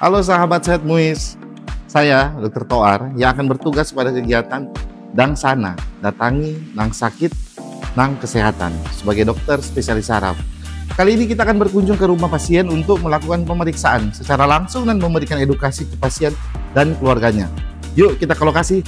Halo sahabat Sehat Muis, saya Dr. Toar yang akan bertugas pada kegiatan Dang Sana, datangi nang sakit, nang kesehatan sebagai dokter spesialis saraf. Kali ini kita akan berkunjung ke rumah pasien untuk melakukan pemeriksaan secara langsung dan memberikan edukasi ke pasien dan keluarganya. Yuk kita ke lokasi.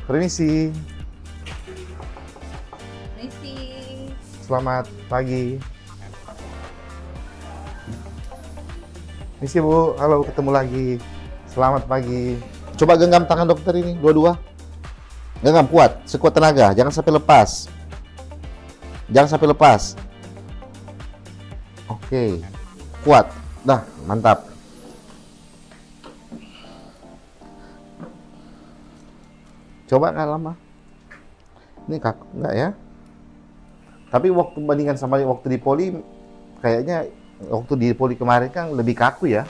Permisi. Permisi. Selamat pagi. Permisi Bu, halo ketemu lagi. Selamat pagi. Coba genggam tangan dokter ini, dua-dua. Genggam kuat, sekuat tenaga, jangan sampai lepas. Jangan sampai lepas. Oke, kuat. Dah, mantap. Coba nggak lama. Ini kaku nggak ya? Tapi waktu bandingkan sama waktu di poli, kayaknya waktu di poli kemarin kan lebih kaku ya.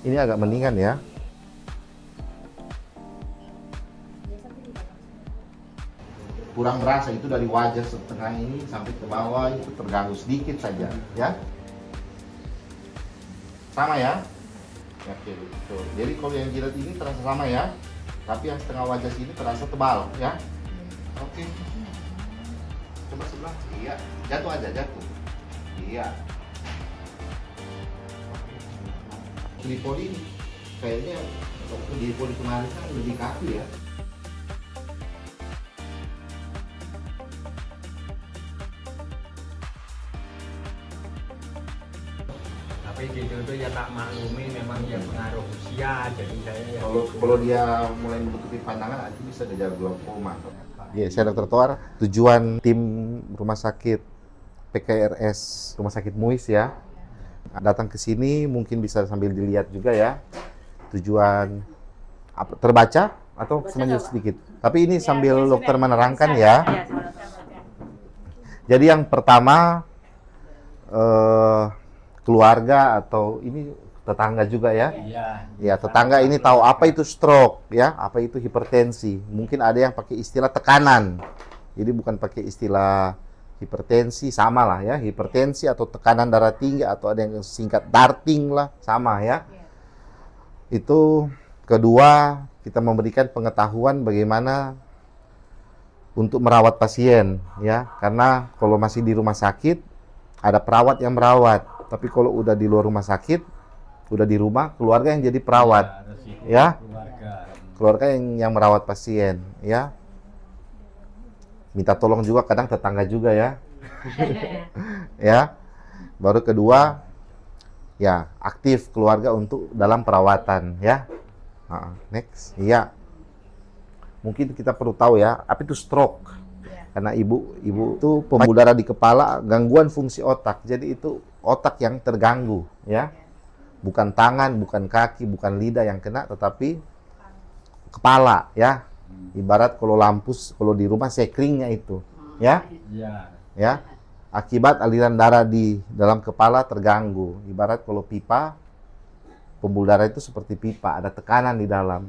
Ini agak mendingan ya. Kurang berasa itu dari wajah setengah ini sampai ke bawah itu terganggu sedikit saja ya. Sama ya? Oke, betul. Jadi kalau yang jilat ini terasa sama ya. Tapi yang setengah wajah sini terasa tebal ya. Oke. Coba sebelah. Iya. Jatuh aja, jatuh. Iya. Di poli kayaknya waktu di poli kemarin kan lebih kaku ya. Tapi gitu itu ya tak maklumi memang dia pengaruh usia, jadi saya ya Kalau dia mulai menutupi pandangan itu bisa gejala glaukoma. Iya, saya Dr. Toar. Tujuan tim rumah sakit PKRS Rumah Sakit Muis ya. Datang ke sini mungkin bisa sambil dilihat juga ya. Tujuan apa, terbaca atau semuanya sedikit. Tapi ini sambil dokter menerangkan ya. Jadi yang pertama keluarga atau ini tetangga juga ya. Ya, tetangga ini tahu apa itu stroke ya, apa itu hipertensi. Mungkin ada yang pakai istilah tekanan. Jadi bukan pakai istilah hipertensi, sama lah ya. Hipertensi atau tekanan darah tinggi atau ada yang singkat darting lah, sama ya. Itu kedua, kita memberikan pengetahuan bagaimana untuk merawat pasien ya. Karena kalau masih di rumah sakit ada perawat yang merawat. Tapi kalau udah di luar rumah sakit, udah di rumah, keluarga yang jadi perawat, ya, keluarga yang merawat pasien, ya. Minta tolong juga kadang tetangga juga ya, ya. Baru kedua, ya aktif keluarga untuk dalam perawatan, ya. Next, ya. Mungkin kita perlu tahu ya, apa itu stroke? Karena ibu itu pembuluh darah di kepala, gangguan fungsi otak. Jadi itu otak yang terganggu, ya. Bukan tangan, bukan kaki, bukan lidah yang kena, tetapi kepala, ya. Ibarat kalau lampus, kalau di rumah sekringnya itu, ya. Ya. Akibat aliran darah di dalam kepala terganggu. Ibarat kalau pipa, pembuluh darah itu seperti pipa, ada tekanan di dalam.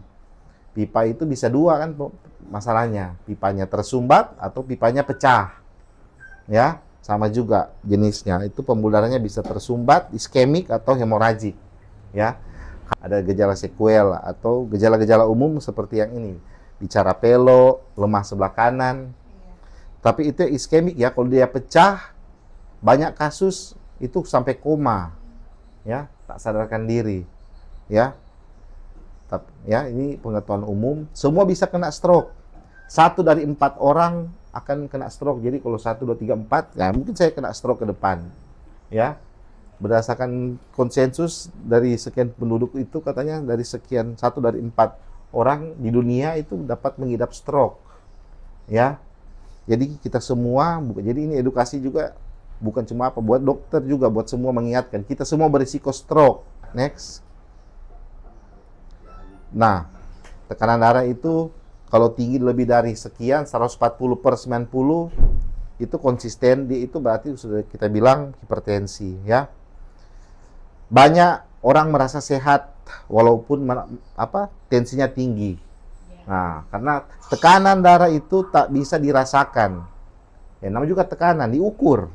Pipa itu bisa dua kan masalahnya, pipanya tersumbat atau pipanya pecah, ya. Sama juga jenisnya, itu pembuluh darahnya bisa tersumbat, iskemik atau hemoragik, ya. Ada gejala sekuel atau gejala-gejala umum seperti yang ini, bicara pelo, lemah sebelah kanan. Tapi itu iskemik ya, kalau dia pecah, banyak kasus itu sampai koma, ya, tak sadarkan diri, ya. Ya, ini pengetahuan umum. Semua bisa kena stroke. 1 dari 4 orang akan kena stroke. Jadi kalau 1, 2, 3, 4, ya mungkin saya kena stroke ke depan. Ya, berdasarkan konsensus dari sekian penduduk itu katanya dari sekian 1 dari 4 orang di dunia itu dapat mengidap stroke. Ya, jadi kita semua, jadi ini edukasi juga bukan cuma apa buat dokter juga, buat semua mengingatkan kita semua berisiko stroke. Next. Nah, tekanan darah itu kalau tinggi lebih dari sekian, 140/90, itu konsisten, itu berarti sudah kita bilang hipertensi, ya. Banyak orang merasa sehat walaupun tensinya tinggi. Nah, karena tekanan darah itu tak bisa dirasakan. Ya, namanya juga tekanan, diukur.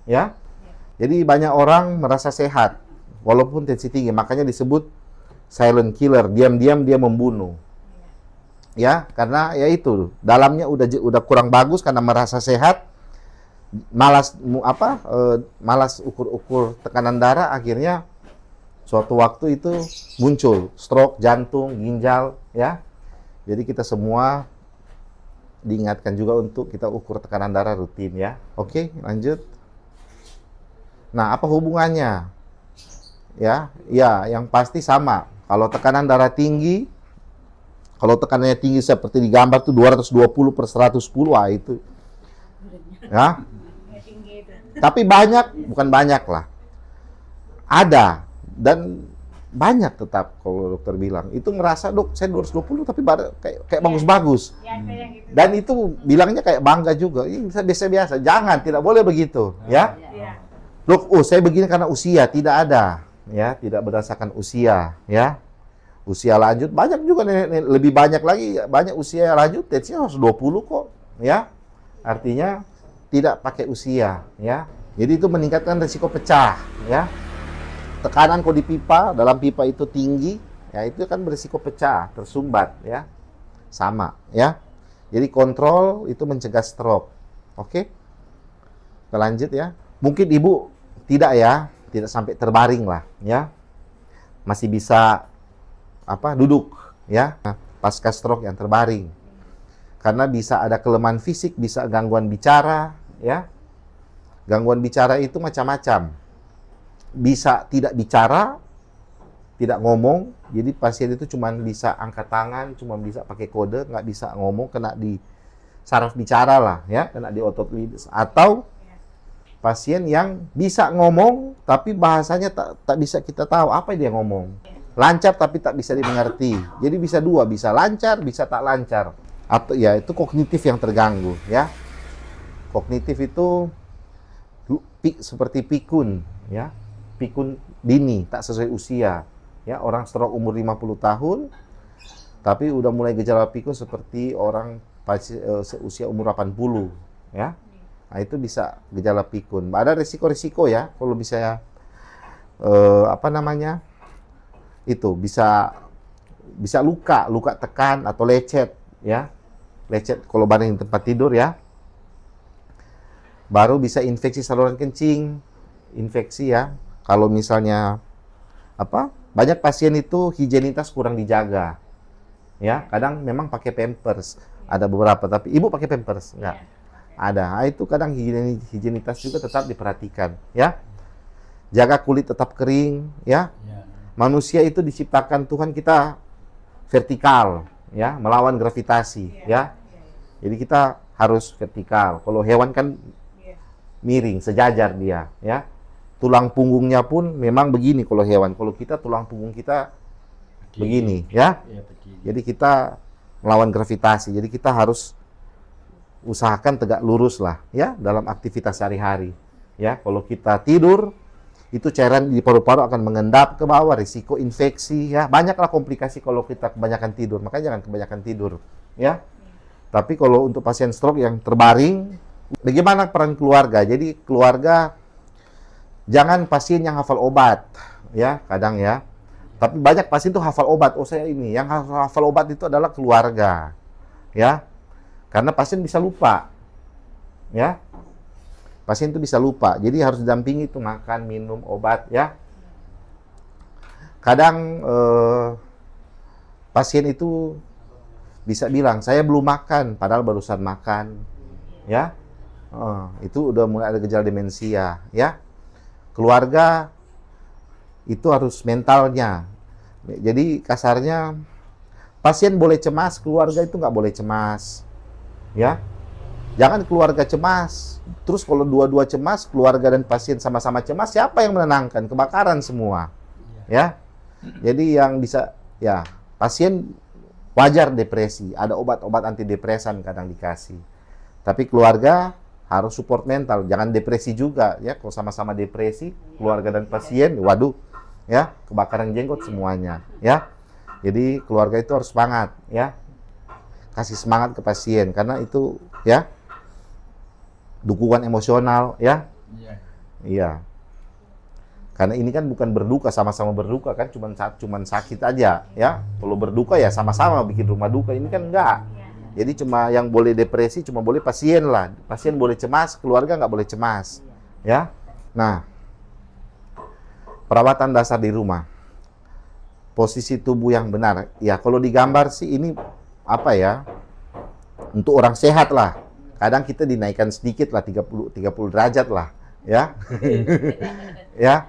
Ya. Jadi banyak orang merasa sehat walaupun tensi tinggi, makanya disebut silent killer, diam-diam dia membunuh. Ya, karena ya itu, dalamnya udah kurang bagus karena merasa sehat. Malas malas ukur tekanan darah, akhirnya suatu waktu itu muncul stroke, jantung, ginjal, ya. Jadi kita semua diingatkan juga untuk kita ukur tekanan darah rutin, ya. Oke, lanjut. Nah, apa hubungannya? Ya, yang pasti sama. Kalau tekanan darah tinggi, kalau tekanannya tinggi seperti di gambar tuh 220/110, itu. Ya. Tapi bukan banyak lah. Ada dan banyak tetap kalau dokter bilang. Itu ngerasa, "Dok, saya 220 tapi kayak bagus-bagus." Dan itu bilangnya kayak bangga juga. Ini biasa-biasa. Jangan, tidak boleh begitu, ya. Dok, saya begini karena usia, tidak ada, ya, tidak berdasarkan usia, ya. Usia lanjut banyak juga, lebih banyak lagi, banyak usia lanjut tensinya harus 20 kok, ya. Artinya tidak pakai usia, ya. Jadi itu meningkatkan risiko pecah, ya. Tekanan kalau di pipa, dalam pipa itu tinggi, ya itu kan berisiko pecah, tersumbat, ya. Sama, ya. Jadi kontrol itu mencegah stroke. Oke? Kita lanjut, ya. Mungkin ibu tidak sampai terbaring lah, ya. Masih bisa duduk, ya. Pasca stroke yang terbaring. Karena bisa ada kelemahan fisik, bisa gangguan bicara, ya. Gangguan bicara itu macam-macam. Bisa tidak bicara, tidak ngomong. Jadi pasien itu cuma bisa angkat tangan, cuma bisa pakai kode, nggak bisa ngomong, kena di saraf bicara lah, ya, kena di otot lidah. Atau pasien yang bisa ngomong, tapi bahasanya tak bisa kita tahu apa dia ngomong. Lancar tapi tak bisa dimengerti. Jadi bisa dua, bisa lancar, bisa tak lancar. Atau ya itu kognitif yang terganggu, ya. Kognitif itu seperti pikun, ya. Pikun dini, tak sesuai usia. Ya, orang stroke umur 50 tahun, tapi udah mulai gejala pikun seperti orang usia umur 80, ya. Nah, itu bisa gejala pikun. Ada risiko-risiko, ya, kalau bisa itu bisa luka tekan atau lecet, ya. Lecet kalau bareng di tempat tidur, ya. Baru bisa infeksi saluran kencing, infeksi, ya. Kalau misalnya banyak pasien itu higienitas kurang dijaga, ya. Kadang memang pakai pampers, ada beberapa, tapi ibu pakai pampers enggak? Ada. Nah, itu kadang higienitas juga tetap diperhatikan, ya. Jaga kulit tetap kering, ya. Manusia itu diciptakan Tuhan kita vertikal, ya, melawan gravitasi, ya. Jadi kita harus vertikal. Kalau hewan kan miring, sejajar dia, ya. Tulang punggungnya pun memang begini kalau hewan. Kalau kita tulang punggung kita begini, ya. Jadi kita melawan gravitasi. Jadi kita harus usahakan tegak lurus lah, ya, dalam aktivitas sehari-hari. Ya, kalau kita tidur, itu cairan di paru-paru akan mengendap ke bawah, risiko infeksi, ya. Banyaklah komplikasi kalau kita kebanyakan tidur. Makanya jangan kebanyakan tidur, ya. Tapi kalau untuk pasien stroke yang terbaring, bagaimana peran keluarga? Jadi keluarga jangan pasien yang hafal obat, ya, kadang, ya. Tapi banyak pasien tuh hafal obat. Oh, saya ini. Yang hafal obat itu adalah keluarga, ya. Karena pasien bisa lupa, ya. Pasien itu bisa lupa. Jadi harus didampingi itu makan, minum, obat, ya. Kadang pasien itu bisa bilang, saya belum makan, padahal barusan makan, ya. Itu udah mulai ada gejala demensia, ya. Keluarga itu harus mentalnya. Jadi kasarnya pasien boleh cemas, keluarga itu nggak boleh cemas, ya. Jangan keluarga cemas, terus kalau dua-dua cemas, keluarga dan pasien sama-sama cemas, siapa yang menenangkan? Kebakaran semua, ya. Jadi yang bisa, ya, pasien wajar depresi, ada obat-obat antidepresan kadang dikasih. Tapi keluarga harus support mental, jangan depresi juga, ya. Kalau sama-sama depresi, keluarga dan pasien, waduh, ya, kebakaran jenggot semuanya, ya. Jadi keluarga itu harus semangat, ya. Kasih semangat ke pasien karena itu, ya, dukungan emosional, ya. Iya. Karena ini kan bukan berduka, sama-sama berduka kan, cuman sakit aja, ya. Kalau berduka ya sama-sama bikin rumah duka, ini kan enggak. Jadi cuma yang boleh depresi cuma boleh pasien lah. Pasien boleh cemas, keluarga nggak boleh cemas, ya. Nah, perawatan dasar di rumah. Posisi tubuh yang benar. Ya, kalau digambar sih ini apa ya? Untuk orang sehat lah. Kadang kita dinaikkan sedikit lah 30 derajat lah, ya. Ya.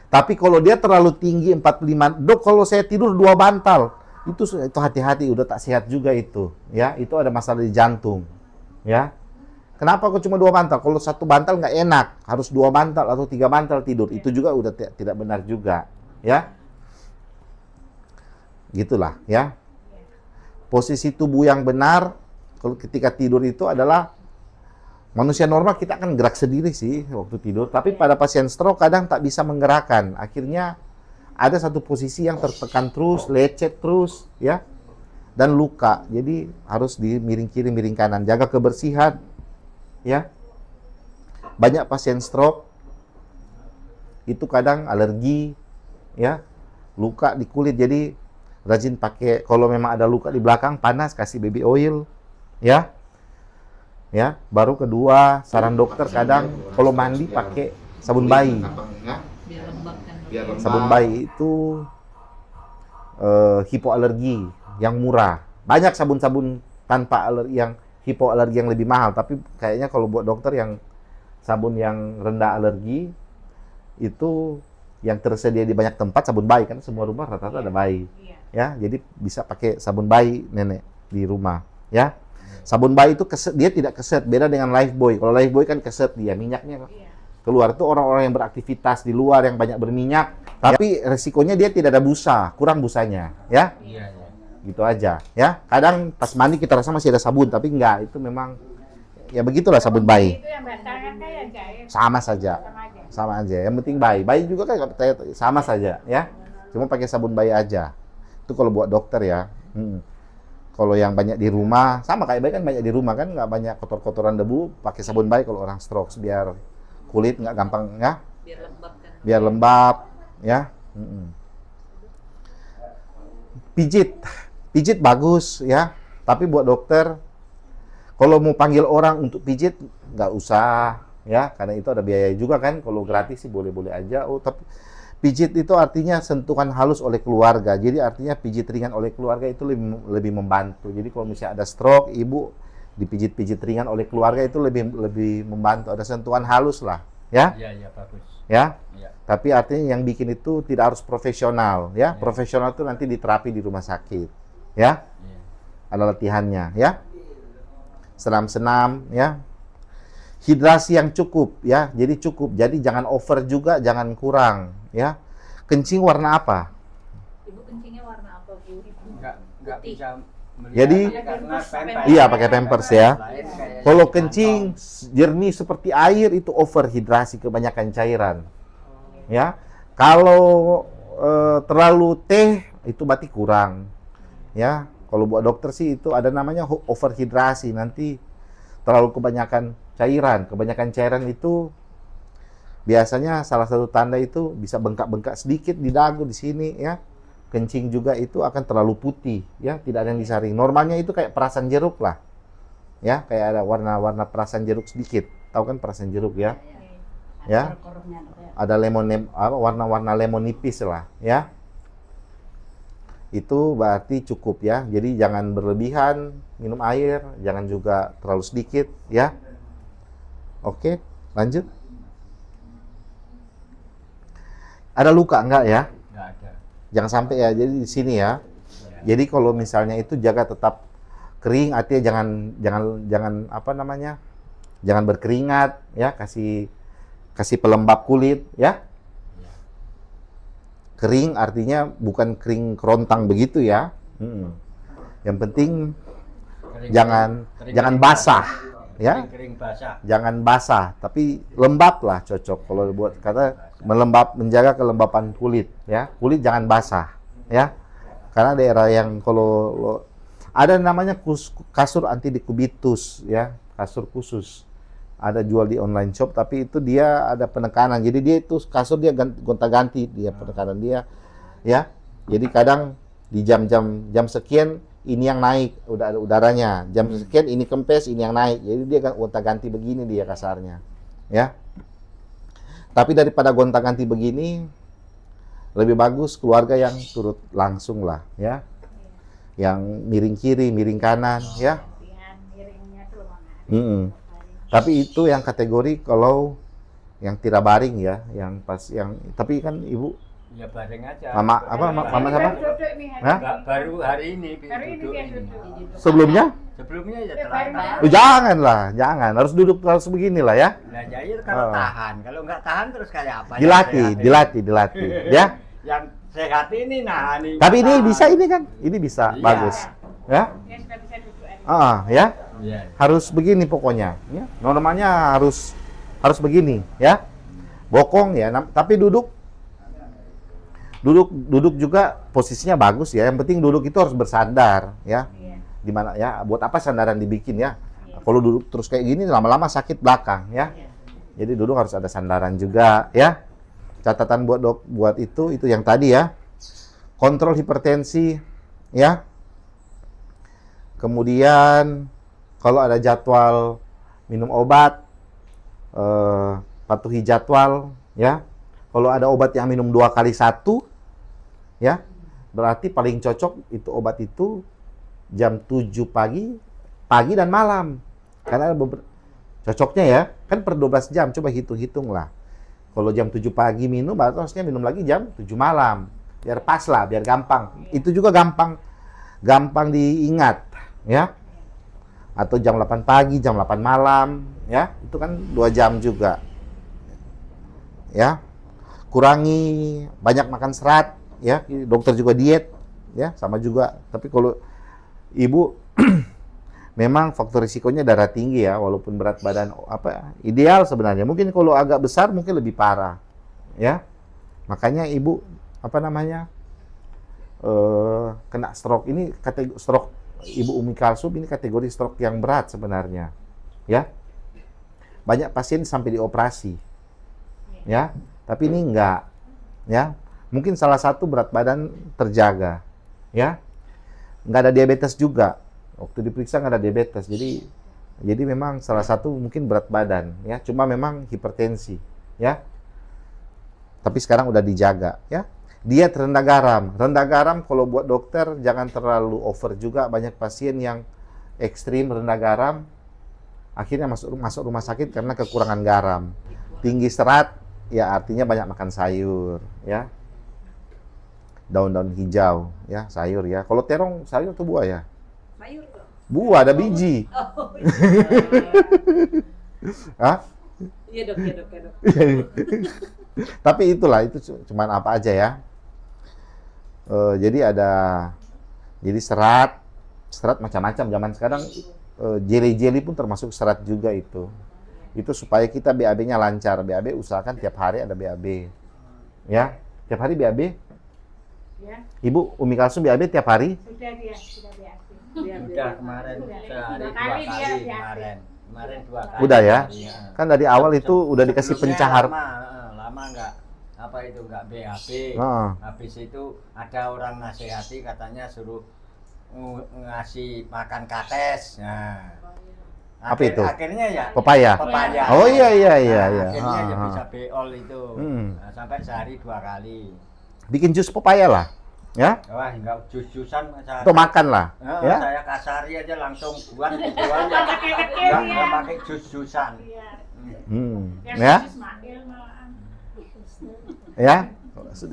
Tapi kalau dia terlalu tinggi 45, dok kalau saya tidur 2 bantal, itu hati-hati, udah tak sehat juga itu, ya. Itu ada masalah di jantung, ya. Kenapa kok cuma 2 bantal? Kalau 1 bantal nggak enak, harus 2 bantal atau 3 bantal tidur. Itu juga udah tidak benar juga, ya. Gitulah, ya. Posisi tubuh yang benar kalau ketika tidur itu adalah manusia normal, kita akan gerak sendiri sih waktu tidur, tapi pada pasien stroke kadang tak bisa menggerakkan. Akhirnya ada satu posisi yang tertekan terus, lecet terus, ya, dan luka. Jadi harus dimiring kiri, miring kanan, jaga kebersihan, ya. Banyak pasien stroke itu kadang alergi, ya, luka di kulit. Jadi rajin pakai, kalau memang ada luka di belakang panas, kasih baby oil, ya. Ya, baru kedua saran dokter kadang kalau mandi pakai sabun bayi. Sabun bayi itu hipoalergi yang murah. Banyak sabun-sabun tanpa alergi yang hipoalergi yang lebih mahal, tapi kayaknya kalau buat dokter yang sabun yang rendah alergi itu yang tersedia di banyak tempat sabun bayi, kan semua rumah rata-rata ada bayi. Ya, jadi bisa pakai sabun bayi nenek di rumah, ya. Sabun bayi itu keset, dia tidak keset, beda dengan Lifebuoy. Kalau Lifebuoy kan keset dia, minyaknya keluar. Itu orang-orang yang beraktivitas di luar yang banyak berminyak, tapi resikonya dia tidak ada busa, kurang busanya, ya. Gitu aja, ya. Kadang pas mandi kita rasa masih ada sabun, tapi enggak, itu memang ya begitulah sabun bayi. Sama saja. Sama aja. Yang penting bayi. Bayi juga kan sama saja, ya. Cuma pakai sabun bayi aja. Itu kalau buat dokter ya. Kalau yang banyak di rumah, sama kayak bayi kan banyak di rumah kan, nggak banyak kotor-kotoran debu, pakai sabun bayi kalau orang stroke biar kulit nggak gampang, ya. Biar lembab kan. Biar lembab, ya. Pijit bagus, ya. Tapi buat dokter, kalau mau panggil orang untuk pijit nggak usah, ya, karena itu ada biaya juga kan. Kalau gratis sih boleh-boleh aja. Oh, tapi pijit itu artinya sentuhan halus oleh keluarga. Jadi artinya pijit ringan oleh keluarga itu lebih membantu. Jadi kalau misalnya ada stroke, ibu dipijit-pijit ringan oleh keluarga itu lebih membantu. Ada sentuhan halus lah, ya. Iya, bagus. Ya. Ya. Tapi artinya yang bikin itu tidak harus profesional, ya. Profesional itu nanti diterapi di rumah sakit, ya. Ada latihannya, ya. Senam-senam, ya. Hidrasi yang cukup, ya. Jadi cukup. Jadi jangan over juga, jangan kurang, ya. Kencing warna apa? Ibu kencingnya warna apa, Bu? Nggak bisa melihat. Jadi, karena pampers. iya pakai pampers, ya. Kalau kencing jernih seperti air itu over hidrasi, kebanyakan cairan, ya. Kalau terlalu teh itu berarti kurang, ya. Kalau buat dokter sih itu ada namanya over hidrasi, nanti terlalu kebanyakan cairan itu biasanya salah satu tanda itu bisa bengkak-bengkak sedikit di dagu di sini, ya. Kencing juga itu akan terlalu putih, ya, tidak ada yang disaring. Normalnya itu kayak perasan jeruk lah, ya, kayak ada warna-warna perasan jeruk sedikit. Tahu kan perasan jeruk, ya? Ya. Ada warna-warna lemon nipis lah, ya. Itu berarti cukup, ya. Jadi jangan berlebihan minum air, jangan juga terlalu sedikit, ya. Oke, lanjut. Ada luka enggak, ya? Nggak ada. Jangan sampai, ya. Jadi di sini, ya. Jadi kalau misalnya itu jaga tetap kering, artinya jangan apa namanya? Jangan berkeringat, ya. Kasih pelembab kulit, ya. Kering artinya bukan kering kerontang begitu, ya. Yang penting jangan basah. ya. Kering basah. Jangan basah, tapi lembab lah cocok kalau buat kata menjaga kelembapan kulit ya. Kulit jangan basah ya. Karena daerah yang kalau ada namanya kasur anti dekubitus ya, kasur khusus. Ada jual di online shop, tapi itu dia ada penekanan. Jadi dia itu kasur dia gonta-ganti dia penekanan dia ya. Jadi kadang di jam sekian ini yang naik, udah ada udaranya. Jam sekian ini kempes, ini yang naik. Jadi dia gonta-ganti begini dia kasarnya ya. Tapi daripada gonta-ganti begini, lebih bagus keluarga yang turut langsung lah ya. Yang miring kiri, miring kanan ya. Tapi itu yang kategori kalau yang tidak baring ya, yang pas yang tapi kan ibu ya baring aja. Mama siapa? Hah? Baru hari ini duduk ini. Sebelumnya? Sebelumnya ya telah. Oh, jangan harus duduk harus begini lah ya. Nah jadi kalau tahan, kalau nggak tahan terus kayak apa? Dilatih ya. Yang sehat ini nah ini. Tapi ini bisa ini bisa iya. bagus ya. Ya. Iya. Harus begini pokoknya ya. Normalnya harus begini ya. Bokong ya, tapi duduk juga posisinya bagus ya. Yang penting duduk itu harus bersandar ya. Di mana ya? Buat apa sandaran dibikin ya? Kalau duduk terus kayak gini lama-lama sakit belakang ya. Jadi duduk harus ada sandaran juga ya. Catatan buat itu yang tadi ya. Kontrol hipertensi ya. Kemudian kalau ada jadwal minum obat, patuhi jadwal ya. Kalau ada obat yang minum 2 kali 1 ya, berarti paling cocok itu obat itu jam 7 pagi dan malam. Karena cocoknya ya, kan per 12 jam, coba hitung-hitung lah. Kalau jam 7 pagi minum, berarti harusnya minum lagi jam 7 malam. Biar pas lah, biar gampang. Itu juga gampang diingat ya. Atau jam 8 pagi, jam 8 malam ya. Itu kan 2 jam juga. Ya. Kurangi banyak makan serat ya. Dokter juga diet ya, sama juga. Tapi kalau ibu memang faktor risikonya darah tinggi ya, walaupun berat badan ideal sebenarnya. Mungkin kalau agak besar mungkin lebih parah ya. Makanya ibu kena stroke ini, kategori stroke Ibu Umi Kalsum ini kategori stroke yang berat sebenarnya ya. Banyak pasien sampai dioperasi ya, tapi ini enggak ya. Mungkin salah satu berat badan terjaga ya. Enggak ada diabetes juga. Waktu diperiksa nggak ada diabetes, jadi memang salah satu mungkin berat badan ya, cuma memang hipertensi ya. Tapi sekarang udah dijaga ya. Diet rendah garam kalau buat dokter jangan terlalu over juga. Banyak pasien yang ekstrim rendah garam akhirnya masuk rumah sakit karena kekurangan garam. Tinggi serat ya artinya banyak makan sayur ya. Daun-daun hijau ya, sayur ya. Kalau terong sayur atau buah ya? Sayur kok. Buah, ada biji. Oh, Hah? iya dok. Tapi itulah, itu cuman apa aja ya. Jadi serat macam-macam. Zaman sekarang jelly pun termasuk serat juga itu. Itu supaya kita BAB-nya lancar. BAB usahakan tiap hari ada BAB. Ya, tiap hari BAB. Ya. Ibu Umi Kalsum BAB tiap hari? Sudah BAB. Udah kemarin sehari 2 kali kemarin 2 kali. Udah ya? Iya. Kan dari awal itu udah dikasih pencahar. Lama enggak enggak BAB. Habis itu ada orang nasihati katanya suruh ngasih makan kates. Nah. Apa itu? Akhirnya ya pepaya. Oh iya. Akhirnya ya bisa beol itu. Nah, sampai sehari 2 kali. Bikin jus pepaya lah. Ya? Wah, enggak jus-jusan atau makan lah. Ya? Saya kasari aja langsung buat itu aja. Enggak pakai jus-jusan. Ya? Ya?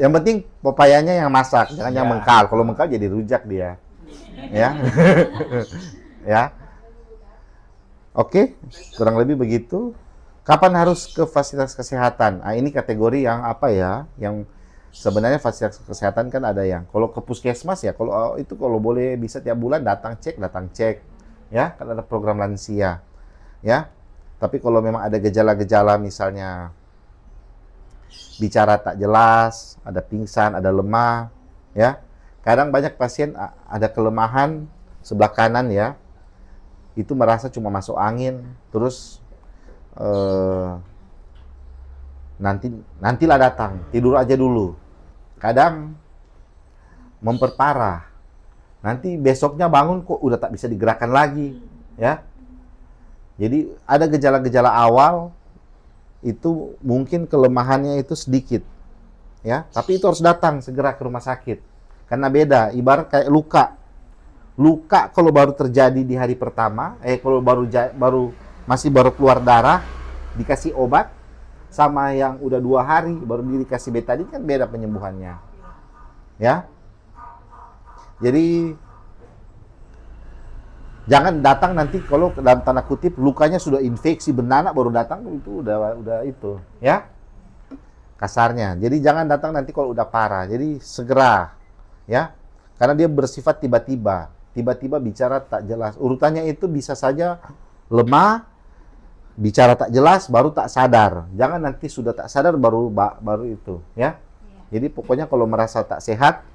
Yang penting pepayanya yang masak, jangan yang mengkal. Kalau mengkal jadi rujak dia. Ya? Ya? Oke, kurang lebih begitu. Kapan harus ke fasilitas kesehatan? Nah, ini kategori yang apa ya? Yang sebenarnya fasilitas kesehatan kan ada yang kalau ke puskesmas ya, kalau itu kalau boleh bisa tiap bulan datang cek ya, kan ada program lansia. ya. Tapi kalau memang ada gejala-gejala misalnya bicara tak jelas, ada pingsan, ada lemah, ya. Kadang banyak pasien ada kelemahan sebelah kanan ya, itu merasa cuma masuk angin, terus nantilah datang, tidur aja dulu. Kadang memperparah, nanti besoknya bangun kok udah tak bisa digerakkan lagi, ya. Jadi ada gejala-gejala awal itu mungkin kelemahannya itu sedikit, ya. Tapi itu harus datang segera ke rumah sakit, karena beda. Ibarat kayak luka. Luka kalau baru terjadi di hari pertama, kalau masih baru keluar darah, dikasih obat, sama yang udah 2 hari baru dikasih betadin kan beda penyembuhannya, ya. Jadi jangan datang nanti kalau dalam tanda kutip lukanya sudah infeksi benanak baru datang, itu udah itu, ya. Kasarnya. Jadi jangan datang nanti kalau udah parah. Jadi segera, ya. Karena dia bersifat tiba-tiba. Tiba-tiba bicara tak jelas. Urutannya itu bisa saja lemah, bicara tak jelas, baru tak sadar. Jangan nanti sudah tak sadar baru itu, ya. Jadi pokoknya kalau merasa tak sehat,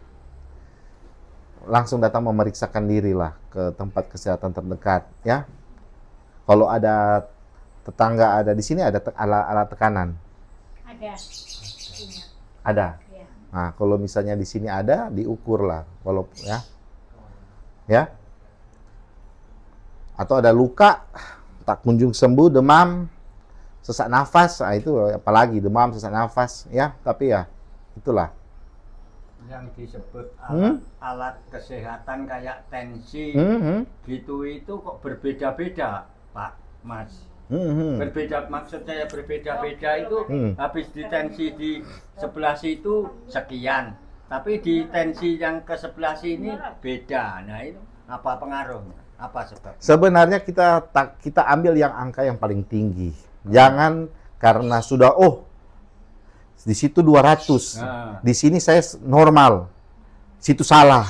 langsung datang memeriksakan diri lah ke tempat kesehatan terdekat, ya. Kalau ada tetangga ada di sini ada alat tekanan. Ada. Ada. Ya. Nah, kalau misalnya di sini ada, diukur lah. Kalau ya. Atau ada luka tak kunjung sembuh, demam, sesak nafas, nah itu apalagi demam, sesak nafas, ya. Tapi ya itulah yang disebut alat kesehatan kayak tensi gitu, itu kok berbeda-beda, Pak Mas. Berbeda, maksud saya berbeda-beda itu habis di tensi di sebelah situ sekian, tapi di tensi yang ke sebelah sini beda. Nah itu apa pengaruhnya? Apa sebab? Sebenarnya kita ambil yang angka yang paling tinggi. Jangan karena sudah di situ 200, di sini saya normal, situ salah,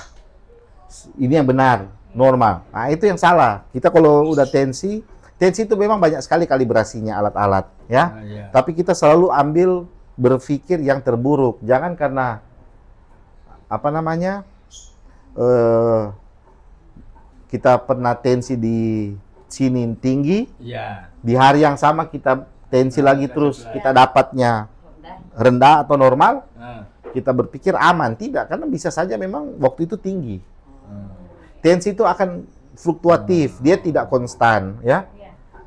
ini yang benar, normal. Nah itu yang salah. Kita kalau udah tensi itu memang banyak sekali kalibrasinya alat-alat, ya. Tapi kita selalu ambil berpikir yang terburuk. Jangan karena kita pernah tensi di sini tinggi, di hari yang sama kita tensi lagi terus kita dapatnya rendah atau normal, kita berpikir aman. Tidak, karena bisa saja memang waktu itu tinggi. Tensi itu akan fluktuatif, dia tidak konstan, ya.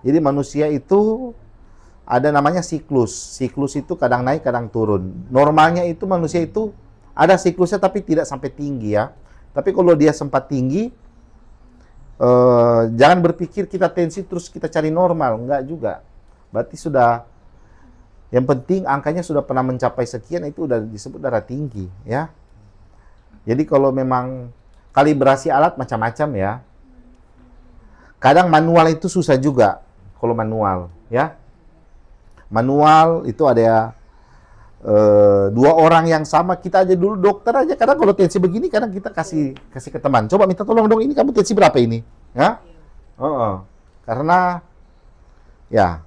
Jadi manusia itu ada namanya siklus. Siklus itu kadang naik, kadang turun. Normalnya itu manusia itu ada siklusnya tapi tidak sampai tinggi, ya. Tapi kalau dia sempat tinggi, jangan berpikir kita tensi terus kita cari normal, enggak juga. Berarti sudah, yang penting angkanya sudah pernah mencapai sekian, itu udah disebut darah tinggi, ya. Jadi kalau memang kalibrasi alat macam-macam, ya. Kadang manual itu susah juga. Kalau manual, ya. Manual itu ada 2 orang yang sama, kita aja dulu dokter aja. Kadang kalau tensi begini, kadang kita kasih ke teman. Coba minta tolong dong, ini kamu tensi berapa ini? Ya? Karena ya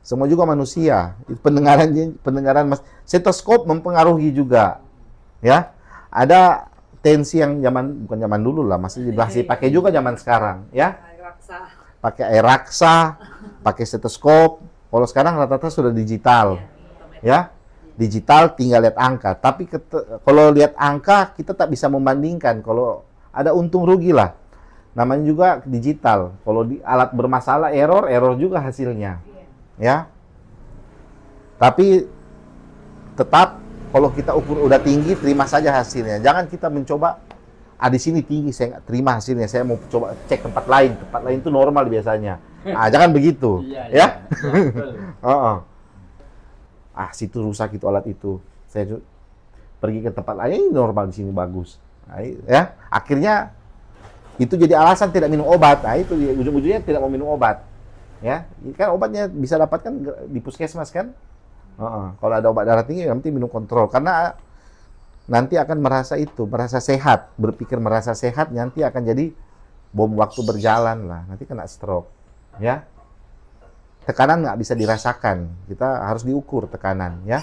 semua juga manusia. Pendengaran stetoskop mempengaruhi juga. Ya. Ada tensi yang bukan zaman dulu lah, masih pakai juga zaman sekarang, ya. Pakai air raksa, pakai stetoskop. Kalau sekarang rata-rata sudah digital, ya. Digital tinggal lihat angka. Tapi kalau lihat angka kita tak bisa membandingkan. Kalau ada untung rugi lah. Namanya juga digital. Kalau di alat bermasalah, error juga hasilnya, ya. Tapi tetap kalau kita ukur udah tinggi, terima saja hasilnya. Jangan kita mencoba, di sini tinggi, saya nggak terima hasilnya, saya mau coba cek tempat lain itu normal biasanya. Jangan begitu, ya. Situ rusak itu alat itu, saya pergi ke tempat lain, normal di sini bagus. Ya, akhirnya itu jadi alasan tidak minum obat. Itu ujung-ujungnya tidak mau minum obat, ya. Kan obatnya bisa dapatkan di puskesmas kan. Kalau ada obat darah tinggi, nanti minum kontrol, karena nanti akan merasa sehat, berpikir merasa sehat, nanti akan jadi bom waktu berjalan lah, nanti kena stroke, ya. tekanan nggak bisa dirasakan. Kita harus diukur tekanan, ya.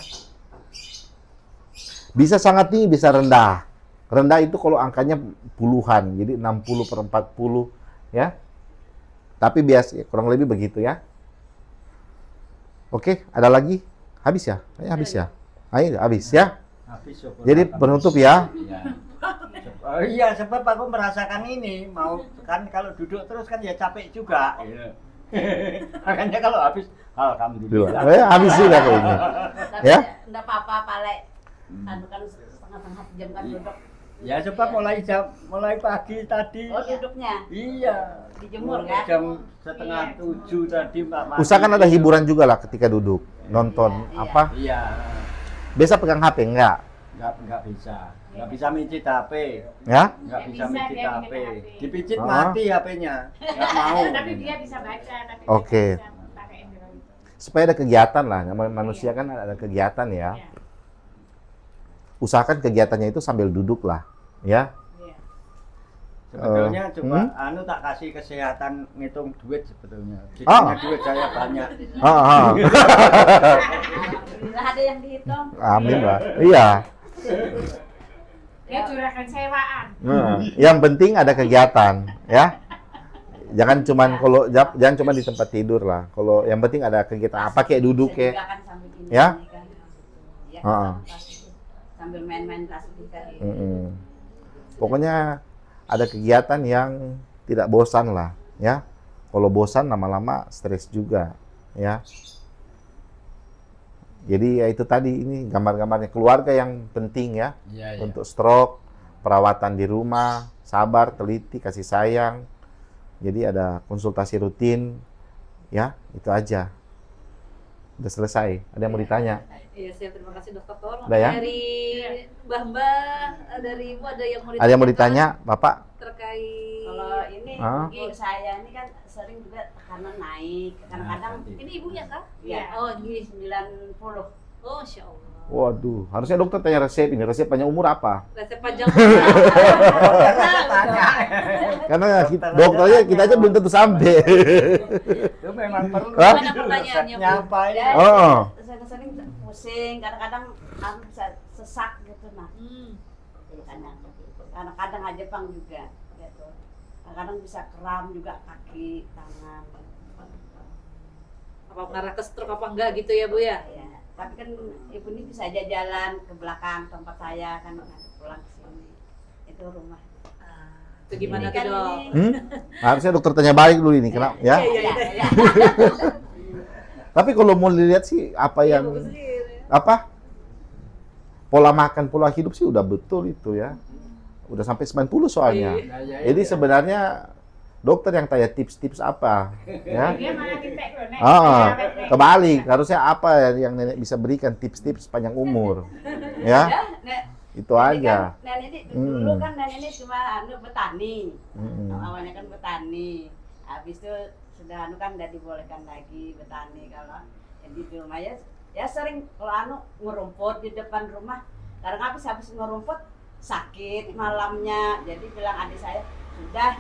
Bisa sangat tinggi, bisa rendah. Rendah itu kalau angkanya puluhan, jadi 60/40, ya. Tapi biasa, kurang lebih begitu, ya. Oke, ada lagi? Habis ya? Habis ya? Ayo, habis ya? Habis, Jadi penutup ya. Oh iya, sebab aku merasakan ini, mau kan kalau duduk terus kan ya capek juga. Iya. Makanya kalau habis, alhamdulillah. Habis juga kayaknya. Tapi Ya? enggak apa-apa, Pale. Anu kan setengah-setengah jam kan duduk. Ya sebab mulai pagi tadi. Oh, duduknya Iya. dijemur kan? Jam setengah 7 tadi Mbak Mati. Usahakan ada hiburan juga lah ketika duduk, nonton apa? Iya. Biasa pegang HP enggak? Enggak bisa. Enggak bisa micit HP. Ya? Enggak bisa Bisa micit dia HP. micit HP. Dipicit Ah. mati HP-nya. Enggak mau. Tapi dia bisa baca, tapi Oke. dia bisa pakai Android. Supaya ada kegiatan lah. Namanya manusia kan ada kegiatan ya. Iya. Usahakan kegiatannya itu sambil duduk lah, ya. Iya. Sebetulnya coba anu tak kasih kesehatan ngitung duit sebetulnya. Jadinya duit saya banyak. Alhamdulillah ada yang dihitung. Amin lah. Iya. Dia curahkan sewaan. Yang penting ada kegiatan, ya. Jangan cuman di tempat tidur lah. Kalau yang penting ada kegiatan apa kayak duduk Bisa kayak, juga kan sambil ini, ya? ini kan. Ya, Heeh. sambil main-main plastik kan. Pokoknya ada kegiatan yang tidak bosan lah, ya. Kalau bosan lama-lama stres juga, ya. Jadi ya itu tadi ini gambar-gambarnya keluarga yang penting ya. Untuk stroke, perawatan di rumah, sabar, teliti, kasih sayang. Jadi ada konsultasi rutin, ya itu aja. Udah selesai. Ada yang mau ditanya? Iya, saya terima kasih Dokter Tor. Udah ya? Dari Mbah-mbah, dari Ibu ada yang mau ditanya? Ada yang mau ditanya, Bapak? Terkait Kalau ini mungkin saya ini kan sering juga tekanan naik. Kadang-kadang ini ibunya kah? ya, oh ini 90. Oh, Insya Allah. Waduh, harusnya dokter tanya resep ini. Resep panjang umur apa? Resep panjang. Karena dokternya kita aja belum tentu sampai. Itu memang perlu. Hah? Mana pertanyaannya, Bu? Nyapa Ya, ya. Oh. sering pusing, kadang-kadang bisa sesak gitu nah. Kadang-kadang aja pang juga gitu. Kadang-kadang bisa kram juga kaki, tangan. Apa mengarah ke stroke apa enggak gitu ya, Bu ya? Ya, tapi kan ibu ini bisa aja jalan ke belakang tempat saya kan pulang ke sini. Itu rumah. Itu gimana Ini kan tuh, Dok? ini- Harusnya dokter tanya balik dulu ini, kenapa ya? Iya. Tapi kalau mau dilihat sih apa yang apa pola makan, pola hidup sih udah betul itu ya. Udah sampai 90 soalnya. Jadi sebenarnya dokter yang tanya tips-tips apa ya. Dia malah dipek loh, Nek. Kebalik, harusnya apa yang nenek bisa berikan tips-tips panjang umur. Ya, itu aja. Nenek dulu kan nenek ini cuma petani. Awalnya kan petani. Habis itu sudah kan udah dibolehkan lagi petani kalau di rumah ya sering kalau ngerumput di depan rumah. Kadang habis ngerumput sakit malamnya. Jadi bilang adik saya, "Sudah,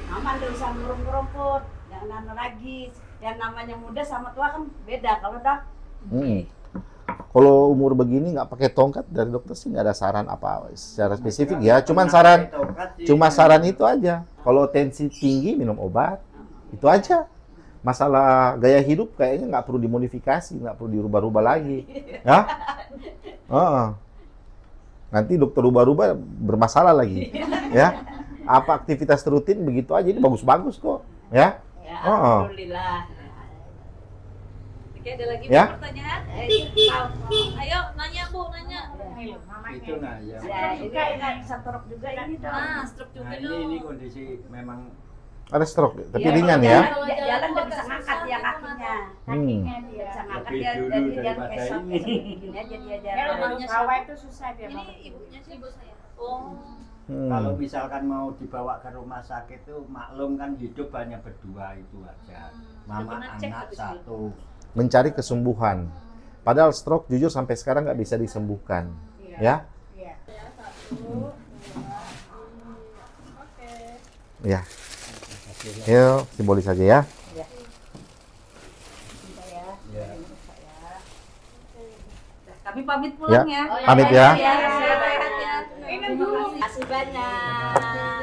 Mama nggak usah ngerumput, jangan lagi. Yang namanya muda sama tua kan beda kalau udah." Kalau umur begini nggak pakai tongkat dari dokter sih nggak ada saran apa secara spesifik ya. Cuma saran itu aja. Kalau tensi tinggi minum obat, itu aja. Masalah gaya hidup kayaknya nggak perlu dimodifikasi, nggak perlu dirubah-rubah lagi, ya. Nanti dokter rubah-rubah bermasalah lagi, ya. Apa aktivitas rutin begitu aja ini bagus-bagus kok, ya. Ya, alhamdulillah. Oke, ada lagi Ya. pertanyaan? Ayo, nanya Bu, nanya. Ayo, mamanya. Itu nah ya. Ya, ini stroke juga ini dong. Nah, stroke juga Nah, dong. ini kondisi memang Ada stroke, tapi Iya, ringan kalau ya. jalan nggak bisa ngangkat ya kakinya. Kakinya Nggak dia. bisa ngangkat Lebih dia dulu jadi dia daripada esok ini. begini aja dia Ya, jalan. namanya Bawa itu susah dia. Ini ibunya sih ibu saya. Oh. kalau misalkan mau dibawa ke rumah sakit tuh maklum kan hidup hanya berdua itu aja. Mama Udah pernah cek anak habis satu. Mencari kesembuhan. Padahal stroke jujur sampai sekarang nggak bisa disembuhkan, ya. Iya. Ya. Yuk, simbolis aja ya. Kami pamit pulang ya. Pamit ya. Sehat ya. Terima kasih banyak.